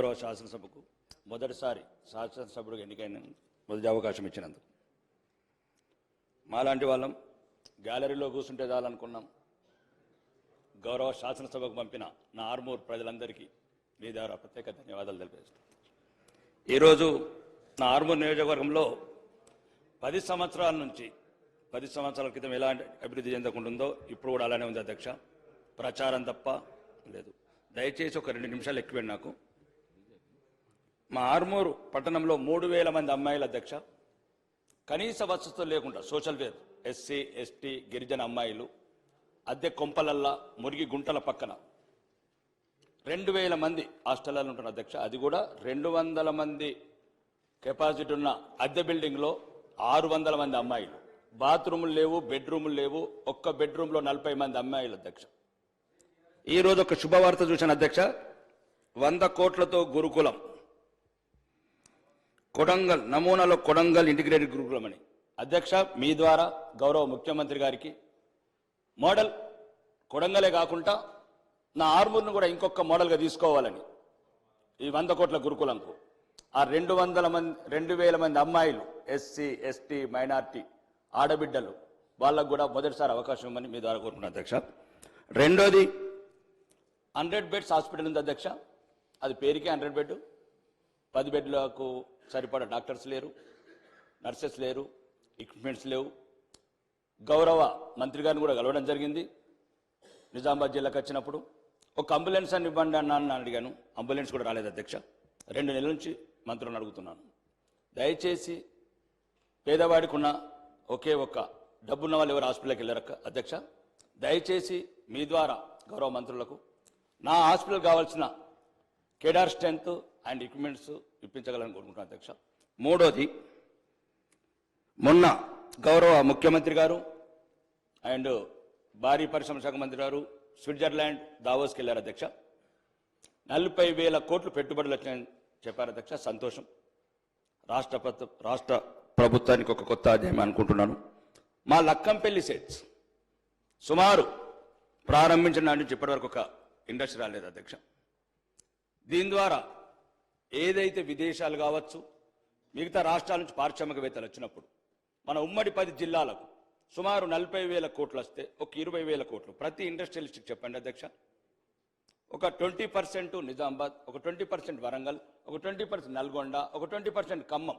గౌరవ శాసనసభకు మొదటిసారి శాసనసభ్యుడిగా ఎన్నికైన మొదటి అవకాశం ఇచ్చినందుకు. మాలాంటి వాళ్ళం గ్యాలరీలో కూర్చుంటే చాలనుకున్నాం. గౌరవ శాసనసభకు పంపిన నా ఆర్మూర్ ప్రజలందరికీ మీ ద్వారా ప్రత్యేక ధన్యవాదాలు తెలియజేస్తాను. ఈరోజు నా ఆర్మూర్ నియోజకవర్గంలో 10 సంవత్సరాల క్రితం ఎలాంటి అభివృద్ధి చెందకుంటుందో ఇప్పుడు కూడా అలానే ఉంది అధ్యక్ష. ప్రచారం తప్ప లేదు. దయచేసి ఒక 2 నిమిషాలు ఎక్కువ నాకు. మా ఆర్మూరు పట్టణంలో 3000 మంది అమ్మాయిల అధ్యక్ష కనీస వసతులు లేకుండా సోషల్ వేర్ ఎస్సీ ఎస్టీ గిరిజన అమ్మాయిలు అద్దె కొంపలల్లా మురిగి గుంటల పక్కన 2000 మంది హాస్టల్లో ఉంటున్న అధ్యక్ష. అది కూడా 200 మంది కెపాసిటీ ఉన్న అద్దె బిల్డింగ్లో 600 మంది అమ్మాయిలు. బాత్రూములు లేవు, బెడ్రూములు లేవు. ఒక్క బెడ్రూమ్లో 40 మంది అమ్మాయిలు అధ్యక్ష. ఈరోజు ఒక శుభవార్త చూశాను అధ్యక్ష. 100 కోట్లతో గురుకులం కొడంగల్ నమూనాలో కొడంగల్ ఇంటిగ్రేటెడ్ గురుకులం అని అధ్యక్ష మీ ద్వారా గౌరవ ముఖ్యమంత్రి గారికి మోడల్ కొడంగలే కాకుండా నా ఆర్మూర్ను కూడా ఇంకొక మోడల్గా తీసుకోవాలని ఈ 100 కోట్ల గురుకులంకు ఆ 200 మంది అమ్మాయిలు ఎస్సీ ఎస్టీ మైనార్టీ ఆడబిడ్డలు వాళ్ళకు కూడా మొదటిసారి అవకాశం ఇవ్వమని మీ ద్వారా కోరుకున్నాను అధ్యక్ష. రెండోది 100 బెడ్స్ హాస్పిటల్ ఉంది అధ్యక్ష. అది పేరుకే 100 బెడ్. 10 బెడ్లకు సరిపడా డాక్టర్స్ లేరు, నర్సెస్ లేరు, ఎక్విప్మెంట్స్ లేవు. గౌరవ మంత్రి గారిని కూడా కలవడం జరిగింది. నిజామాబాద్ జిల్లాకు వచ్చినప్పుడు ఒక అంబులెన్స్ అని ఇవ్వండి అన్న అడిగాను. అంబులెన్స్ కూడా రాలేదు అధ్యక్ష. 2 నెలల నుంచి మంత్రులను అడుగుతున్నాను. దయచేసి పేదవాడికి ఉన్న ఒకే ఒక్క డబ్బున్న వాళ్ళు ఎవరు హాస్పిటల్కి వెళ్ళారు అధ్యక్ష. దయచేసి మీ ద్వారా గౌరవ మంత్రులకు నా హాస్పిటల్ కావాల్సిన కేడార్ స్ట్రెంత్ అండ్ ఎక్విప్మెంట్స్ ఇప్పించగలని కోరుకుంటున్నాను అధ్యక్ష. మూడోది, మొన్న గౌరవ ముఖ్యమంత్రి గారు అండ్ భారీ పరిశ్రమ శాఖ మంత్రి గారు స్విట్జర్లాండ్ దావోస్కి వెళ్ళారు అధ్యక్ష. 40,000 కోట్లు పెట్టుబడులు వచ్చాయని చెప్పారు అధ్యక్ష. సంతోషం. రాష్ట్ర ప్రభుత్వానికి ఒక కొత్త అధ్యాయం అనుకుంటున్నాను. మా లక్కంపల్లి సెట్స్ సుమారు ప్రారంభించిన నాటి నుంచి ఇప్పటివరకు ఒక ఇండస్ట్రీ రాలేదు అధ్యక్ష. దీని ద్వారా ఏదైతే విదేశాలు కావచ్చు మిగతా రాష్ట్రాల నుంచి పారిశ్రామికవేత్తలు వచ్చినప్పుడు మన ఉమ్మడి 10 జిల్లాలకు సుమారు 40,000 కోట్లు వస్తే ఒక 20,000 కోట్లు ప్రతి ఇండస్ట్రియలిస్ట్కి చెప్పండి అధ్యక్ష. ఒక 20% నిజామాబాద్, ఒక 20% వరంగల్, ఒక 20% నల్గొండ, ఒక 20% ఖమ్మం.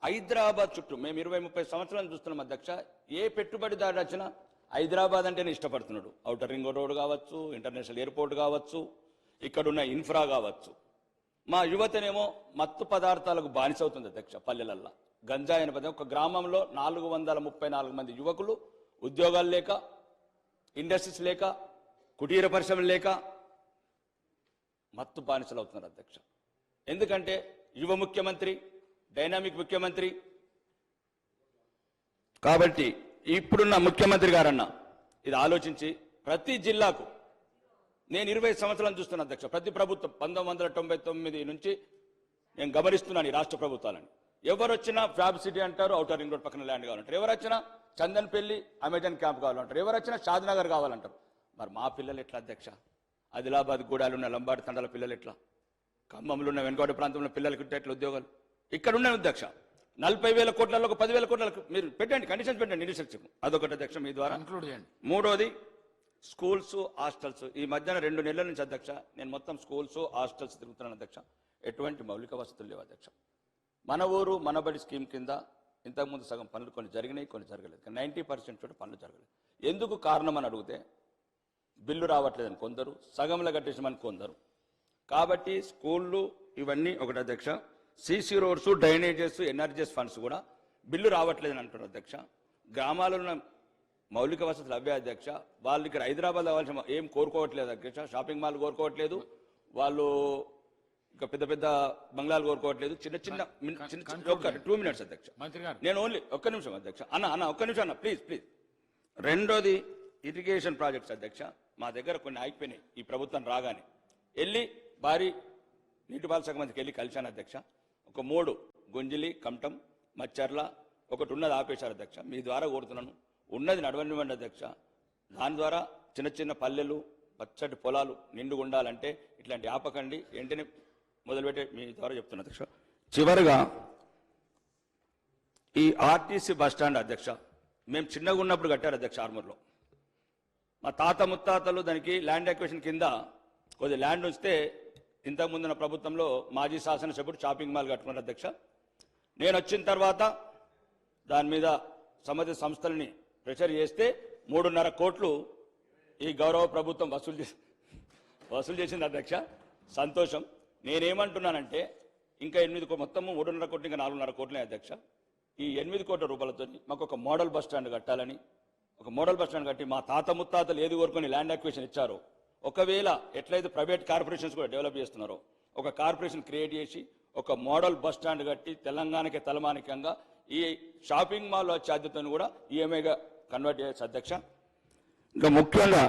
హైదరాబాద్ చుట్టూ మేము 20-30 సంవత్సరాలు చూస్తున్నాం అధ్యక్ష. ఏ పెట్టుబడిదారు వచ్చినా హైదరాబాద్ అంటేనే ఇష్టపడుతున్నాడు. ఔటర్ రింగ్ రోడ్ కావచ్చు, ఇంటర్నేషనల్ ఎయిర్పోర్ట్ కావచ్చు, ఇక్కడున్న ఇన్ఫ్రా కావచ్చు. మా యువతనేమో మత్తు పదార్థాలకు బానిసవుతుంది అధ్యక్ష. పల్లెలల్లా గంజాయి అనే పదం. ఒక గ్రామంలో 434 మంది యువకులు ఉద్యోగాలు లేక, ఇండస్ట్రీస్ లేక, కుటీర పరిశ్రమలు లేక మత్తు బానిసలు అవుతున్నారు అధ్యక్ష. ఎందుకంటే యువ ముఖ్యమంత్రి, డైనామిక్ ముఖ్యమంత్రి. కాబట్టి ఇప్పుడున్న ముఖ్యమంత్రి గారన్న ఇది ఆలోచించి ప్రతి జిల్లాకు, నేను 20 సంవత్సరాలు చూస్తున్నా అధ్యక్ష. ప్రతి ప్రభుత్వం 1999 నుంచి నేను గమనిస్తున్నాను ఈ రాష్ట్ర ప్రభుత్వాలని. ఎవరు వచ్చినా ఫ్యాబ్ సిటీ అంటారు, ఔటర్ రింగ్ రోడ్ పక్కన ల్యాండ్ కావాలంటారు. ఎవరు వచ్చినా చందన్పల్లి అమెజాన్ క్యాంప్ కావాలంటారు. ఎవరు వచ్చినా షాద్నగర్ కావాలంటారు. మరి మా పిల్లలు ఎట్లా అధ్యక్ష? ఆదిలాబాద్ గూడాలు ఉన్న లంబాడి తండాల పిల్లలు ఎట్లా? ఖమ్మంలో ఉన్న వెనుకబడి ప్రాంతంలో పిల్లలకి ఎట్లా ఉద్యోగాలు? ఇక్కడ ఉన్నాయి అధ్యక్ష. 40,000 కోట్లలో ఒక 10,000 కోట్లకు మీరు పెట్టండి, కండిషన్స్ పెట్టండి ఇన్వెస్టర్స్. అదొకటి అధ్యక్ష మీ ద్వారా. మూడోది స్కూల్స్, హాస్టల్స్. ఈ మధ్యన 2 నెలల నుంచి అధ్యక్ష నేను మొత్తం స్కూల్స్, హాస్టల్స్ తిరుగుతున్నాను అధ్యక్ష. ఎటువంటి మౌలిక వసతులు లేవు అధ్యక్ష. మన ఊరు మనబడి స్కీమ్ కింద ఇంతకుముందు సగం పనులు కొన్ని జరిగినాయి, కొన్ని జరగలేదు. 90% చోట పనులు జరగలేదు. ఎందుకు కారణం అని అడిగితే బిల్లు రావట్లేదని కొందరు, సగంలో కట్టేసామని కొందరు. కాబట్టి స్కూళ్ళు ఇవన్నీ ఒకటి అధ్యక్ష. CC roads, drainages, NREGS funds కూడా బిల్లు రావట్లేదని అంటున్నారు అధ్యక్ష. గ్రామాలలో మౌలిక వసతులు అవే అధ్యక్ష. వాళ్ళు ఇక్కడ హైదరాబాద్ కావాల్సిన ఏం కోరుకోవట్లేదు అధ్యక్ష. షాపింగ్ మాల్ కోరుకోవట్లేదు, వాళ్ళు ఇంకా పెద్ద పెద్ద బంగ్లాలు కోరుకోవట్లేదు. చిన్న చిన్న 2 మినిట్స్ అధ్యక్ష. నేను ఓన్లీ ఒక్క నిమిషం అధ్యక్ష. ఒక్క నిమిషం అన్న ప్లీజ్. రెండోది ఇరిగేషన్ ప్రాజెక్ట్స్ అధ్యక్ష. మా దగ్గర కొన్ని ఆగిపోయినాయి. ఈ ప్రభుత్వం రాగానే వెళ్ళి భారీ నీటిపారుదల శాఖ మంత్రికి వెళ్ళి కలిశాను అధ్యక్ష. ఒక 3 గుంజిలి, కమటం, మచ్చర్ల ఒకటి ఉన్నది ఆపేశారు అధ్యక్ష. మీ ద్వారా కోరుతున్నాను ఉన్నది నడవనివ్వండి అధ్యక్ష. దాని ద్వారా చిన్న చిన్న పల్లెలు, పచ్చటి పొలాలు నిండుగా ఉండాలంటే ఇట్లాంటి ఆపకండి. వెంటనే మొదలుపెట్టే మీ ద్వారా చెప్తున్నా అధ్యక్ష. చివరిగా ఈ ఆర్టీసీ బస్ స్టాండ్ అధ్యక్ష మేము చిన్నగా ఉన్నప్పుడు కట్టారు అధ్యక్ష ఆర్మూర్లో. మా తాత ముత్తాతలు దానికి ల్యాండ్ అక్విజిషన్ కింద కొద్ది ల్యాండ్ ఉంచితే ఇంతకుముందున్న ప్రభుత్వంలో మాజీ శాసనసభ్యుడు షాపింగ్ మాల్ కట్టుకున్నారు అధ్యక్ష. నేను వచ్చిన తర్వాత దాని మీద సంబంధిత సంస్థలని ప్రెషర్ చేస్తే 3.5 కోట్లు ఈ గౌరవ ప్రభుత్వం వసూలు చేసింది అధ్యక్ష. సంతోషం. నేనేమంటున్నానంటే ఇంకా 8 మొత్తము 3.5 కోట్లు ఇంకా 4.5 కోట్లే అధ్యక్ష. ఈ 8 కోట్ల రూపాయలతో మాకు ఒక మోడల్ బస్ స్టాండ్ కట్టాలని, ఒక మోడల్ బస్ స్టాండ్ కట్టి మా తాత ముత్తాతలు ఏది కోరుకొని ల్యాండ్ అక్విజిషన్ ఇచ్చారో, ఒకవేళ ఎట్లయితే ప్రైవేట్ కార్పొరేషన్స్ కూడా డెవలప్ చేస్తున్నారో ఒక కార్పొరేషన్ క్రియేట్ చేసి ఒక మోడల్ బస్ స్టాండ్ కట్టి తెలంగాణకి తలమానికంగా ఈ షాపింగ్ మాల్ ఛార్జీలను కూడా ఈఎంఐగా కన్వర్ట్ చేయొచ్చు అధ్యక్ష. ఇంకా ముఖ్యంగా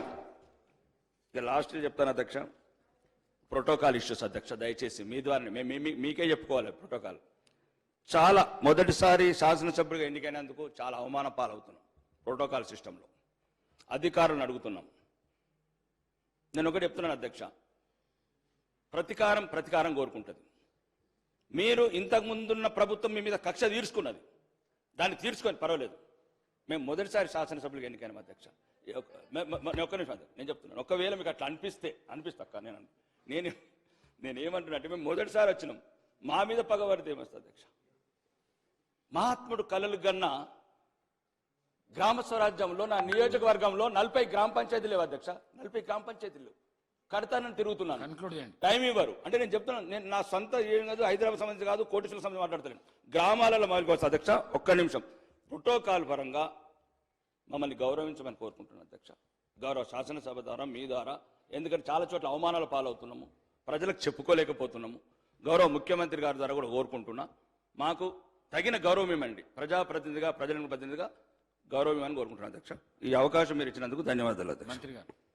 ఇక లాస్ట్ చెప్తాను అధ్యక్ష, ప్రోటోకాల్ ఇష్యూస్ అధ్యక్ష. దయచేసి మీ ద్వారా మీకే చెప్పుకోవాలి. ప్రోటోకాల్ చాలా మొదటిసారి శాసనసభ్యుడిగా ఎన్నికైనందుకు చాలా అవమాన పాలవుతున్నాం. ప్రోటోకాల్ సిస్టంలో అధికారులను అడుగుతున్నాం. నేను ఒకటి చెప్తున్నాను అధ్యక్ష, ప్రతీకారం కోరుకుంటుంది. మీరు ఇంతకు ముందున్న ప్రభుత్వం మీ మీద కక్ష తీర్చుకున్నది, దాన్ని తీర్చుకొని పర్వాలేదు. మేము మొదటిసారి శాసనసభ్యులుగా ఎన్నికైనాం అధ్యక్ష. ఒక్క నిమిషం నేను చెప్తున్నాను. ఒకవేళ మీకు అట్లా అనిపిస్తా నేనేమంటున్నా అంటే మేము మొదటిసారి వచ్చినాం, మా మీద పగబడితే ఏమొస్తుంది అధ్యక్ష? మహాత్ముడు కలలు గన్నా గ్రామ స్వరాజ్యంలో నా నియోజకవర్గంలో 40 గ్రామ పంచాయతీలు లేవు అధ్యక్ష. 40 గ్రామ పంచాయతీలు కడతానని తిరుగుతున్నాను, టైం ఇవ్వరు. అంటే నేను చెప్తున్నాను, నేను నా సొంత ఏం కాదు, హైదరాబాద్ సంబంధించి కాదు, కోటేశ్వర సంబంధించి మాట్లాడతాను. గ్రామాలలో మొదలుకోవచ్చు అధ్యక్ష. ఒక్క నిమిషం. ప్రోటోకాల్ పరంగా మమ్మల్ని గౌరవించమని కోరుకుంటున్నాను అధ్యక్ష, గౌరవ శాసనసభ ద్వారా మీ ద్వారా. ఎందుకంటే చాలా చోట్ల అవమానాల పాలవుతున్నాము, ప్రజలకు చెప్పుకోలేకపోతున్నాము. గౌరవ ముఖ్యమంత్రి గారి ద్వారా కూడా కోరుకుంటున్నా, మాకు తగిన గౌరవం ఇవ్వండి. ప్రజాప్రతినిధిగా, ప్రజలకు ప్రతినిధిగా గౌరవం ఇవ్వని కోరుకుంటున్నాను అధ్యక్ష. ఈ అవకాశం మీరు ఇచ్చినందుకు ధన్యవాదాలు అధ్యక్ష.